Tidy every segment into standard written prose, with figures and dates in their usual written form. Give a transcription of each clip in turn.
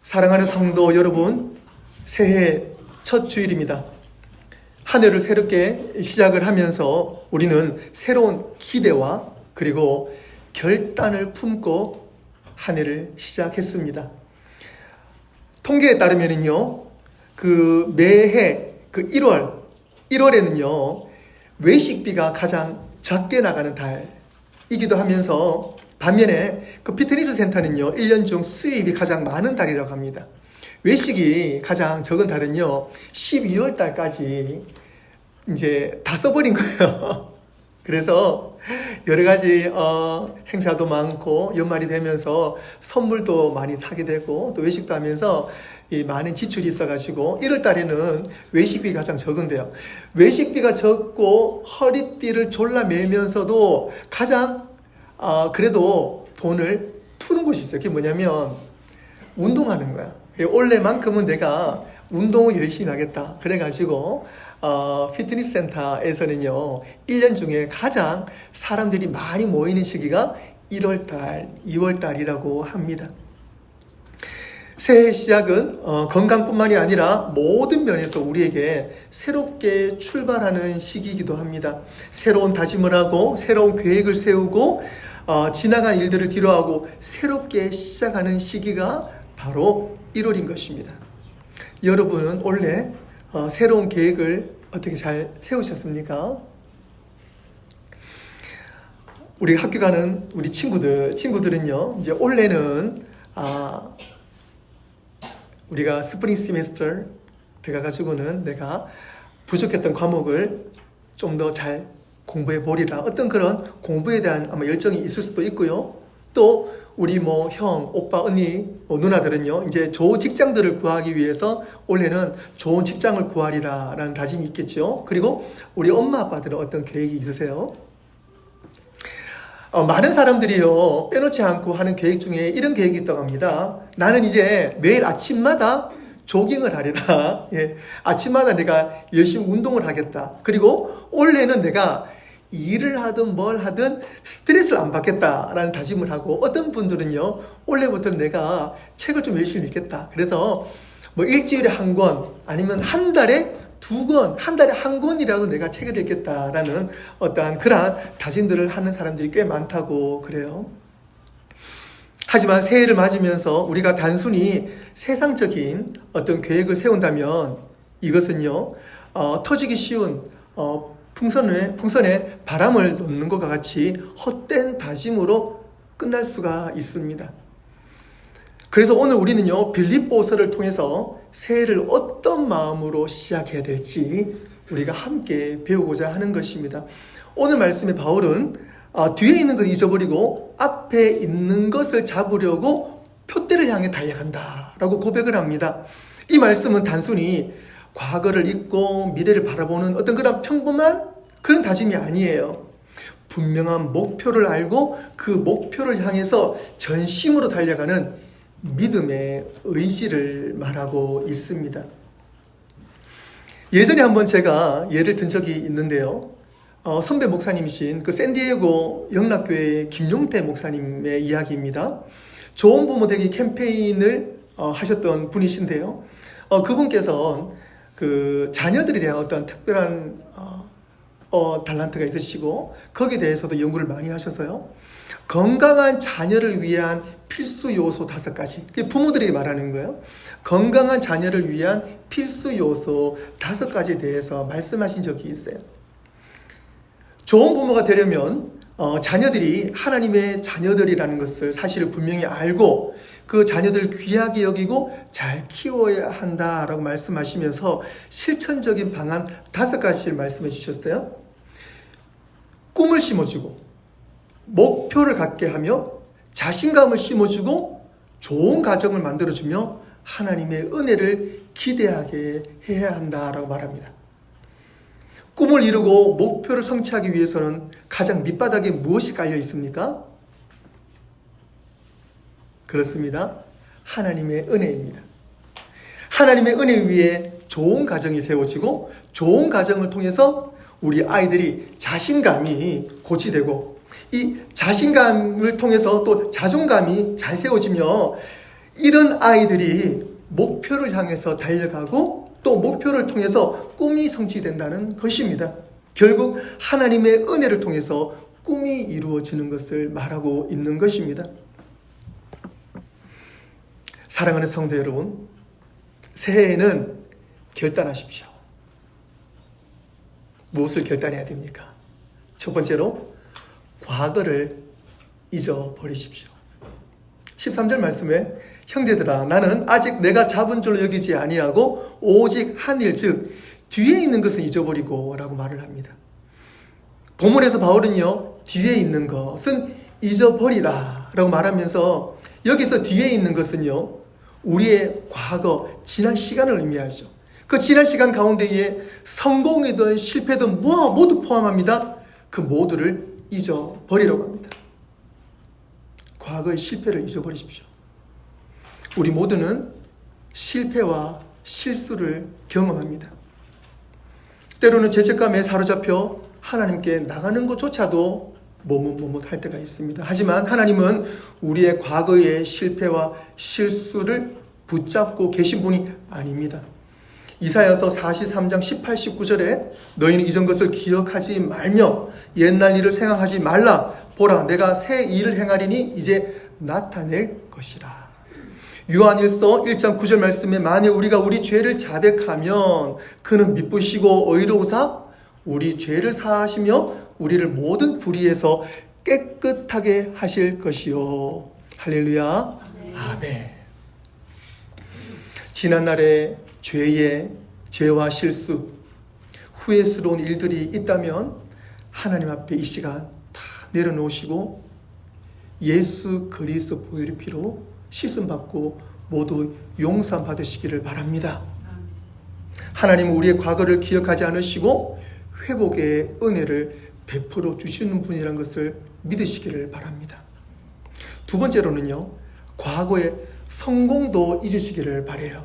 사랑하는 성도 여러분, 새해 첫 주일입니다. 한 해를 새롭게 시작을 하면서 우리는 새로운 기대와 그리고 결단을 품고 한 해를 시작했습니다. 통계에 따르면요, 매해 1월에는요, 외식비가 가장 적게 나가는 달이기도 하면서 반면에 피트니스 센터는요, 1년 중 수입이 가장 많은 달이라고 합니다. 외식이 가장 적은 달은요, 12월 달까지 이제 다 써버린 거예요. 그래서 여러 가지 행사도 많고 연말이 되면서 선물도 많이 사게 되고 또 외식도 하면서 이 많은 지출이 있어가지고 1월 달에는 외식비가 가장 적은데요. 외식비가 적고 허리띠를 졸라매면서도 가장 그래도 돈을 푸는 곳이 있어요. 그게 뭐냐면 운동하는 거야. 올해만큼은 내가 운동을 열심히 하겠다. 그래가지고 피트니스 센터에서는요, 1년 중에 가장 사람들이 많이 모이는 시기가 1월달, 2월달이라고 합니다. 새해 시작은 건강뿐만이 아니라 모든 면에서 우리에게 새롭게 출발하는 시기이기도 합니다. 새로운 다짐을 하고 새로운 계획을 세우고 지나간 일들을 뒤로하고 새롭게 시작하는 시기가 바로 1월인 것입니다. 여러분은 올해 새로운 계획을 어떻게 잘 세우셨습니까? 우리 학교 가는 우리 친구들은요, 이제 올해는 우리가 스프링 시메스터 들어가가지고는 내가 부족했던 과목을 좀 더 잘 공부해 보리라. 어떤 그런 공부에 대한 아마 열정이 있을 수도 있고요. 또 우리 형, 오빠, 언니, 누나들은요, 이제 좋은 직장들을 구하기 위해서 올해는 좋은 직장을 구하리라라는 다짐이 있겠죠. 그리고 우리 엄마 아빠들은 어떤 계획이 있으세요? 많은 사람들이요, 빼놓지 않고 하는 계획 중에 이런 계획이 있다고 합니다. 나는 이제 매일 아침마다 조깅을 하리라. 예, 아침마다 내가 열심히 운동을 하겠다. 그리고 올해는 내가 일을 하든 뭘 하든 스트레스를 안 받겠다라는 다짐을 하고, 어떤 분들은요, 올해부터는 내가 책을 좀 열심히 읽겠다. 그래서 일주일에 한 권, 아니면 한 달에 2권, 한 달에 한 권이라도 내가 책을 읽겠다라는 어떠한 그러한 다짐들을 하는 사람들이 꽤 많다고 그래요. 하지만 새해를 맞으면서 우리가 단순히 세상적인 어떤 계획을 세운다면 이것은요, 터지기 쉬운 풍선에 바람을 놓는 것과 같이 헛된 다짐으로 끝날 수가 있습니다. 그래서 오늘 우리는요, 빌립보서를 통해서 새해를 어떤 마음으로 시작해야 될지 우리가 함께 배우고자 하는 것입니다. 오늘 말씀의 바울은 뒤에 있는 걸 잊어버리고 앞에 있는 것을 잡으려고 표대를 향해 달려간다 라고 고백을 합니다. 이 말씀은 단순히 과거를 잊고 미래를 바라보는 어떤 그런 평범한 그런 다짐이 아니에요. 분명한 목표를 알고 그 목표를 향해서 전심으로 달려가는 믿음의 의지를 말하고 있습니다. 예전에 한번 제가 예를 든 적이 있는데요. 선배 목사님이신 샌디에고 영락교회 김용태 목사님의 이야기입니다. 좋은 부모 되기 캠페인을 하셨던 분이신데요. 그분께서 자녀들에 대한 어떤 특별한 달란트가 있으시고 거기에 대해서도 연구를 많이 하셔서요, 건강한 자녀를 위한 필수 요소 5가지, 부모들이 말하는 거예요. 건강한 자녀를 위한 필수 요소 5가지에 대해서 말씀하신 적이 있어요. 좋은 부모가 되려면 자녀들이 하나님의 자녀들이라는 것을 사실을 분명히 알고 그 자녀들을 귀하게 여기고 잘 키워야 한다라고 말씀하시면서 실천적인 방안 5가지를 말씀해 주셨어요. 꿈을 심어주고 목표를 갖게 하며 자신감을 심어주고 좋은 가정을 만들어주며 하나님의 은혜를 기대하게 해야 한다라고 말합니다. 꿈을 이루고 목표를 성취하기 위해서는 가장 밑바닥에 무엇이 깔려 있습니까? 그렇습니다. 하나님의 은혜입니다. 하나님의 은혜 위에 좋은 가정이 세워지고 좋은 가정을 통해서 우리 아이들이 자신감이 고취되고 이 자신감을 통해서 또 자존감이 잘 세워지며 이런 아이들이 목표를 향해서 달려가고 또 목표를 통해서 꿈이 성취된다는 것입니다. 결국 하나님의 은혜를 통해서 꿈이 이루어지는 것을 말하고 있는 것입니다. 사랑하는 성도 여러분, 새해에는 결단하십시오. 무엇을 결단해야 됩니까? 첫 번째로 과거를 잊어버리십시오. 13절 말씀에 형제들아 나는 아직 내가 잡은 줄로 여기지 아니하고 오직 한 일 즉 뒤에 있는 것은 잊어버리고 라고 말을 합니다. 본문에서 바울은요 뒤에 있는 것은 잊어버리라 라고 말하면서 여기서 뒤에 있는 것은요 우리의 과거 지난 시간을 의미하죠. 그 지난 시간 가운데에 성공이든 실패든 모두 포함합니다. 그 모두를 잊어버리라고 합니다. 과거의 실패를 잊어버리십시오. 우리 모두는 실패와 실수를 경험합니다. 때로는 죄책감에 사로잡혀 하나님께 나가는 것조차도 머뭇할 때가 있습니다. 하지만 하나님은 우리의 과거의 실패와 실수를 붙잡고 계신 분이 아닙니다. 이사야서 43장 18, 19절에 너희는 이전 것을 기억하지 말며 옛날 일을 생각하지 말라. 보라 내가 새 일을 행하리니 이제 나타낼 것이라. 요한일서 1장 9절 말씀에 만일 우리가 우리 죄를 자백하면 그는 미쁘시고 의로우사 우리 죄를 사하시며 우리를 모든 불의에서 깨끗하게 하실 것이요. 할렐루야. 아멘. 지난날의 죄와 실수, 후회스러운 일들이 있다면 하나님 앞에 이 시간 다 내려놓으시고 예수 그리스도 보혈의 피로 씻음받고 모두 용서 받으시기를 바랍니다. 하나님은 우리의 과거를 기억하지 않으시고 회복의 은혜를 베풀어 주시는 분이라는 것을 믿으시기를 바랍니다. 두 번째로는요, 과거의 성공도 잊으시기를 바라요.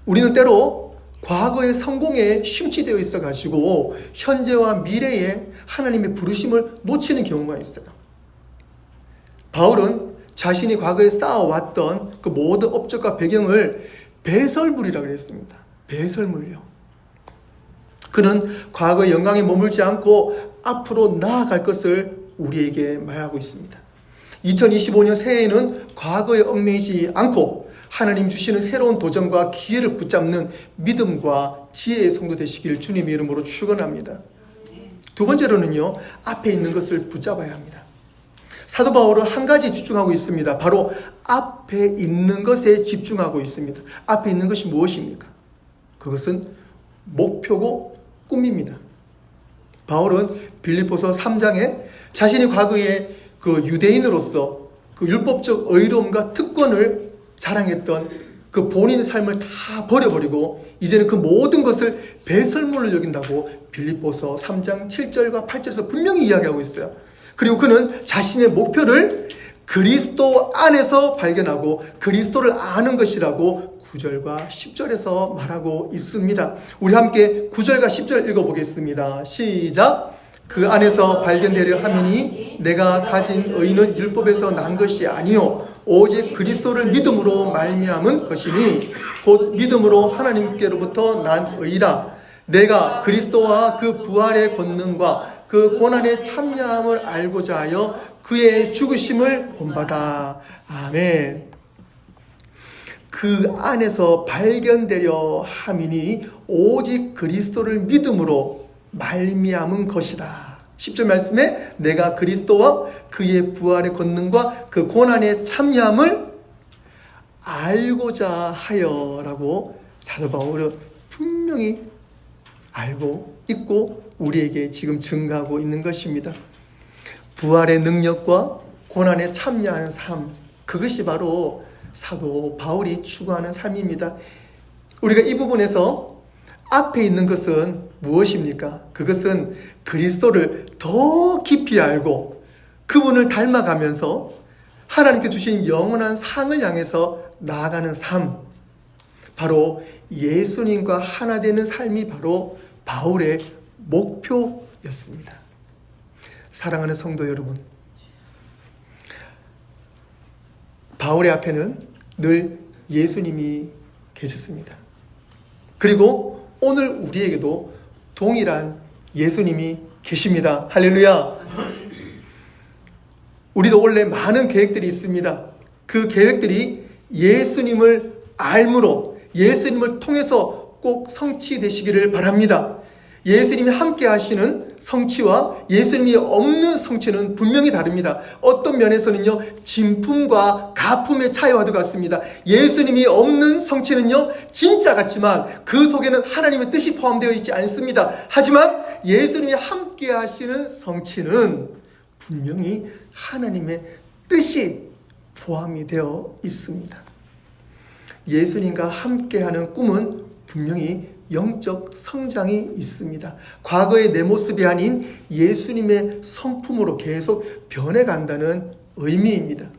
우리는 때로 과거의 성공에 심취되어 있어가지고 현재와 미래에 하나님의 부르심을 놓치는 경우가 있어요. 바울은 자신이 과거에 쌓아왔던 그 모든 업적과 배경을 배설물이라고 했습니다. 배설물요. 그는 과거의 영광에 머물지 않고 앞으로 나아갈 것을 우리에게 말하고 있습니다. 2025년 새해에는 과거에 얽매이지 않고 하나님 주시는 새로운 도전과 기회를 붙잡는 믿음과 지혜의 성도 되시길 주님의 이름으로 축원합니다. 두 번째로는요, 앞에 있는 것을 붙잡아야 합니다. 사도 바울은 한 가지 집중하고 있습니다. 바로 앞에 있는 것에 집중하고 있습니다. 앞에 있는 것이 무엇입니까? 그것은 목표고 꿈입니다. 바울은 빌립보서 3장에 자신이 과거에 그 유대인으로서 그 율법적 의로움과 특권을 자랑했던 그 본인의 삶을 다 버려버리고 이제는 그 모든 것을 배설물로 여긴다고 빌립보서 3장 7절과 8절에서 분명히 이야기하고 있어요. 그리고 그는 자신의 목표를 그리스도 안에서 발견하고 그리스도를 아는 것이라고 9절과 10절에서 말하고 있습니다. 우리 함께 9절과 10절 읽어보겠습니다. 시작! 그 안에서 발견되려 함이니 내가 가진 의는 율법에서 난 것이 아니요 오직 그리스도를 믿음으로 말미암은 것이니 곧 믿음으로 하나님께로부터 난 의라. 내가 그리스도와 그 부활의 권능과 그 고난의 참여함을 알고자 하여 그의 죽으심을 본받아. 아멘. 그 안에서 발견되려 함이니 오직 그리스도를 믿음으로 말미암은 것이다. 10절 말씀에 내가 그리스도와 그의 부활의 권능과 그 고난의 참여함을 알고자 하여라고 사도 바울은 분명히 알고 있고 우리에게 지금 증가하고 있는 것입니다. 부활의 능력과 고난에 참여하는 삶, 그것이 바로 사도 바울이 추구하는 삶입니다. 우리가 이 부분에서 앞에 있는 것은 무엇입니까? 그것은 그리스도를 더 깊이 알고 그분을 닮아가면서 하나님께 주신 영원한 상을 향해서 나아가는 삶, 바로 예수님과 하나 되는 삶이 바로 바울의 목표였습니다. 사랑하는 성도 여러분, 바울의 앞에는 늘 예수님이 계셨습니다. 그리고 오늘 우리에게도 동일한 예수님이 계십니다. 할렐루야. 우리도 원래 많은 계획들이 있습니다. 그 계획들이 예수님을 알므로 예수님을 통해서 꼭 성취되시기를 바랍니다. 예수님이 함께 하시는 성취와 예수님이 없는 성취는 분명히 다릅니다. 어떤 면에서는요, 진품과 가품의 차이와도 같습니다. 예수님이 없는 성취는요, 진짜 같지만 그 속에는 하나님의 뜻이 포함되어 있지 않습니다. 하지만 예수님이 함께 하시는 성취는 분명히 하나님의 뜻이 포함이 되어 있습니다. 예수님과 함께하는 꿈은 분명히 영적 성장이 있습니다. 과거의 내 모습이 아닌 예수님의 성품으로 계속 변해간다는 의미입니다.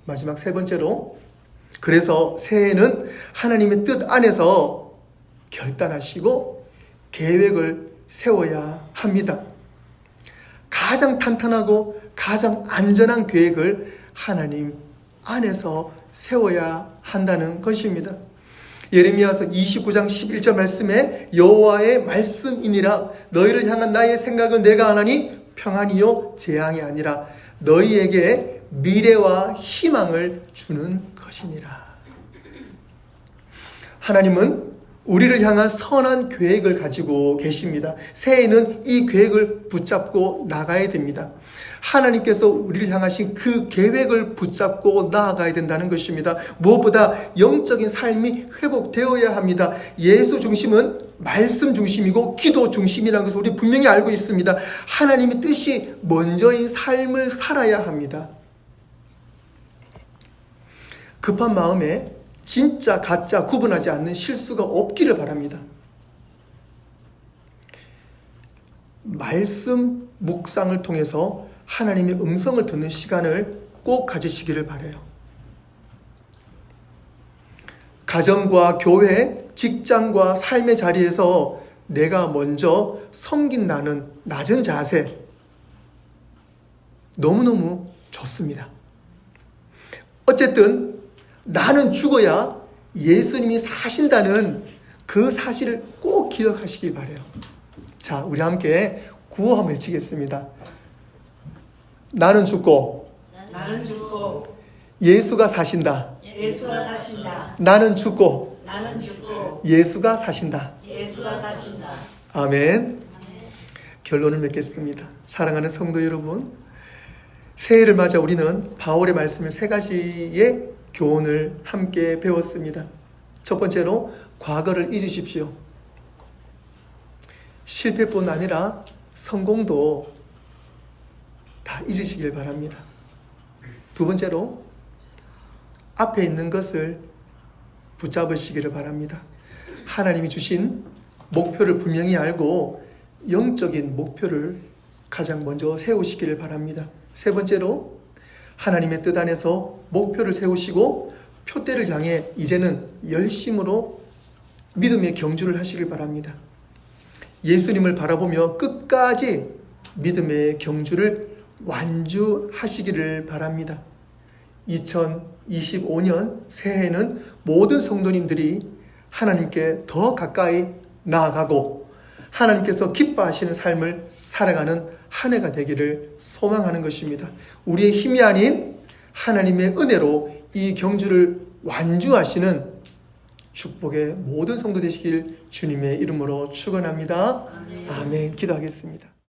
마지막 세 번째로, 그래서 새해에는 하나님의 뜻 안에서 결단하시고 계획을 세워야 합니다. 가장 탄탄하고 가장 안전한 계획을 하나님 안에서 세워야 한다는 것입니다. 예레미야서 29장 11절 말씀에 여호와의 말씀이니라 너희를 향한 나의 생각은 내가 하나니 평안이요 재앙이 아니라 너희에게 미래와 희망을 주는 것이니라. 하나님은 우리를 향한 선한 계획을 가지고 계십니다. 새해에는 이 계획을 붙잡고 나가야 됩니다. 하나님께서 우리를 향하신 그 계획을 붙잡고 나아가야 된다는 것입니다. 무엇보다 영적인 삶이 회복되어야 합니다. 예수 중심은 말씀 중심이고 기도 중심이라는 것을 우리 분명히 알고 있습니다. 하나님의 뜻이 먼저인 삶을 살아야 합니다. 급한 마음에 진짜 가짜 구분하지 않는 실수가 없기를 바랍니다. 말씀 묵상을 통해서 하나님의 음성을 듣는 시간을 꼭 가지시기를 바라요. 가정과 교회, 직장과 삶의 자리에서 내가 먼저 섬긴다는 낮은 자세, 너무너무 좋습니다. 어쨌든 나는 죽어야 예수님이 사신다는 그 사실을 꼭 기억하시기 바라요. 자, 우리 함께 구호 한번 외치겠습니다. 나는 죽고 예수가 사신다. 나는 죽고 예수가 사신다. 아멘. 결론을 맺겠습니다. 사랑하는 성도 여러분, 새해를 맞아 우리는 바울의 말씀을 세 가지의 교훈을 함께 배웠습니다. 첫 번째로, 과거를 잊으십시오. 실패뿐 아니라 성공도 다 잊으시길 바랍니다. 두 번째로, 앞에 있는 것을 붙잡으시기를 바랍니다. 하나님이 주신 목표를 분명히 알고 영적인 목표를 가장 먼저 세우시기를 바랍니다. 세 번째로, 하나님의 뜻 안에서 목표를 세우시고 표대를 향해 이제는 열심으로 믿음의 경주를 하시길 바랍니다. 예수님을 바라보며 끝까지 믿음의 경주를 완주하시기를 바랍니다. 2025년 새해에는 모든 성도님들이 하나님께 더 가까이 나아가고 하나님께서 기뻐하시는 삶을 살아가는 한 해가 되기를 소망하는 것입니다. 우리의 힘이 아닌 하나님의 은혜로 이 경주를 완주하시는 축복의 모든 성도 되시길 주님의 이름으로 축원합니다. 아멘. 기도하겠습니다.